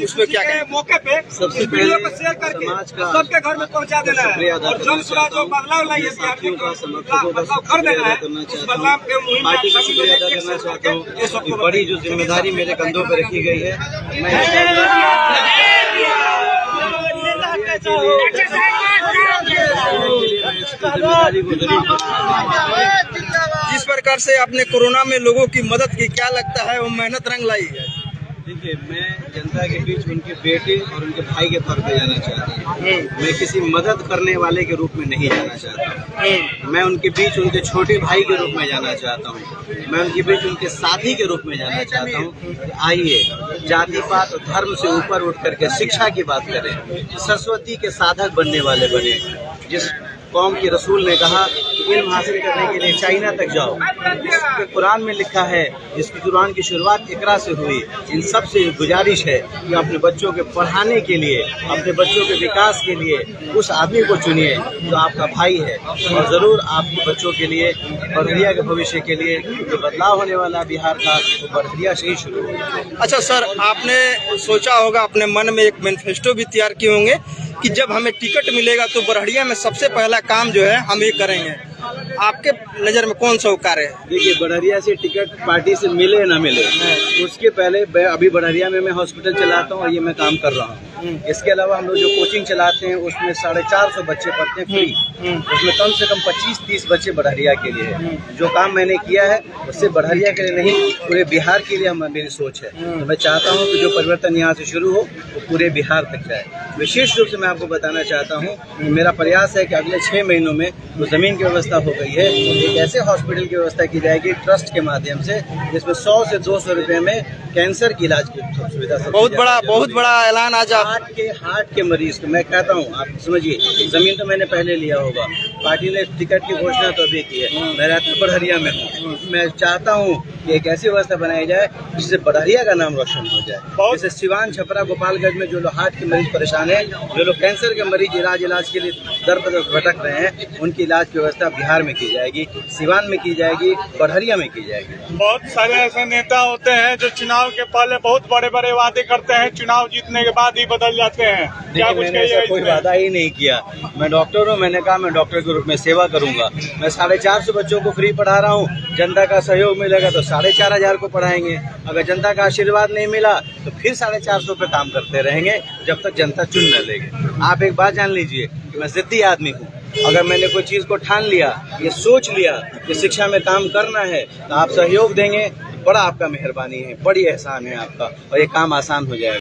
उसमें क्या कहें? मौके पे सबसे वीडियो पहले को शेयर करके समाज का सबके घर में पहुंचा देना है और जल्द पूरा जो बदलाव लाइए साथियों का समर्थकों का बदलाव कर देना है। करना इस चाहता बदलाव हूँ, के मुहिम में पार्टी का आप सभी शुक्रिया लोग अदा एक करना साथ चाहता हूँ। करके ये सबको ये बड़ी जो जिम्मेदारी मेरे कंधों पर रखी गई है, मैं जिम्मेदारी को जरूर। जिस प्रकार से आपने कोरोना में लोगों की मदद की, क्या लगता है वो मेहनत रंग लाई है? देखिए, मैं जनता के बीच उनके बेटे और उनके भाई के तौर पे जाना चाहता हूँ। मैं किसी मदद करने वाले के रूप में नहीं जाना चाहता। मैं उनके बीच उनके छोटे भाई के रूप में जाना चाहता हूँ। मैं उनके बीच उनके साथी के रूप में जाना चाहता हूँ। आइए, जाति पात और धर्म से ऊपर उठ करके शिक्षा की बात करें, सरस्वती के साधक बनने वाले बने। जिस कौम के रसूल ने कहा कि इल्म हासिल करने के लिए चाइना तक जाओ, जिसके कुरान में लिखा है, जिसकी कुरान की शुरुआत इकरा से हुई, इन सब से गुजारिश है कि अपने बच्चों के पढ़ाने के लिए, अपने बच्चों के विकास के लिए उस आदमी को चुनिए जो आपका भाई है। और ज़रूर आपके बच्चों के लिए, बड़हरिया के भविष्य के लिए जो बदलाव होने वाला बिहार का, वो बड़हरिया से ही शुरू होगा। अच्छा सर, आपने सोचा होगा, अपने मन में एक मैनिफेस्टो भी तैयार किए होंगे कि जब हमें टिकट मिलेगा तो बड़हरिया में सबसे पहला काम जो है हम ये करेंगे। आपके नज़र में कौन सा वो कार्य है? देखिए, बड़हरिया से टिकट पार्टी से मिले या ना मिले, उसके पहले अभी बड़हरिया में मैं हॉस्पिटल चलाता हूँ और ये मैं काम कर रहा हूँ। इसके अलावा हम लोग जो कोचिंग चलाते हैं उसमें 450 बच्चे पढ़ते हैं फ्री। उसमें कम से कम 25-30 बच्चे बड़हरिया के लिए है। जो काम मैंने किया है उससे बड़हरिया के लिए नहीं, पूरे बिहार के लिए मेरी सोच है। तो मैं चाहता हूँ कि जो परिवर्तन यहाँ से शुरू हो वो पूरे बिहार तक जाए। विशेष रूप से मैं आपको बताना चाहता हूँ, मेरा प्रयास है कि अगले 6 महीनों में जो ज़मीन की व्यवस्था हो गई है, एक ऐसे हॉस्पिटल की व्यवस्था की जाएगी ट्रस्ट के माध्यम से, जिसमें 100 से 200 रुपये में कैंसर की इलाज की सुविधा। बहुत बड़ा ऐलान आज आप हार्ट के मरीज को मैं कहता हूँ, आप समझिए, जमीन तो मैंने पहले लिया होगा, पार्टी ने टिकट की घोषणा तो अभी की है। मैं रहता बड़हरिया में हूँ। मैं चाहता हूँ कि एक ऐसी व्यवस्था बनाई जाए जिससे बड़हरिया का नाम रोशन हो जाए। जैसे सिवान, छपरा, गोपालगंज में जो लोग हार्ट के मरीज परेशान है, जो लोग कैंसर के मरीज इलाज के लिए दर बदर भटक रहे हैं, उनकी इलाज की व्यवस्था बिहार में की जाएगी, सिवान में की जाएगी, बड़हरिया में की जाएगी। बहुत सारे ऐसे नेता होते हैं जो चुनाव के पहले बहुत बड़े बड़े वादे करते हैं, चुनाव जीतने के बाद ही बदल जाते हैं। क्या कुछ मैंने ऐसा कोई वादा ही नहीं किया। मैं डॉक्टर हूँ, मैंने कहा मैं डॉक्टर के रूप में सेवा करूंगा। मैं 450 बच्चों को फ्री पढ़ा रहा हूँ। जनता का सहयोग मिलेगा तो 4500 को पढ़ाएंगे। अगर जनता का आशीर्वाद नहीं मिला तो फिर 450 पे काम करते रहेंगे जब तक जनता चुन न लेगी। आप एक बात जान लीजिए कि मैं जिद्दी आदमी हूँ। अगर मैंने कोई चीज़ को ठान लिया, ये सोच लिया कि शिक्षा में काम करना है, तो आप सहयोग देंगे, बड़ा आपका मेहरबानी है, बड़ी एहसान है आपका, और ये काम आसान हो जाएगा।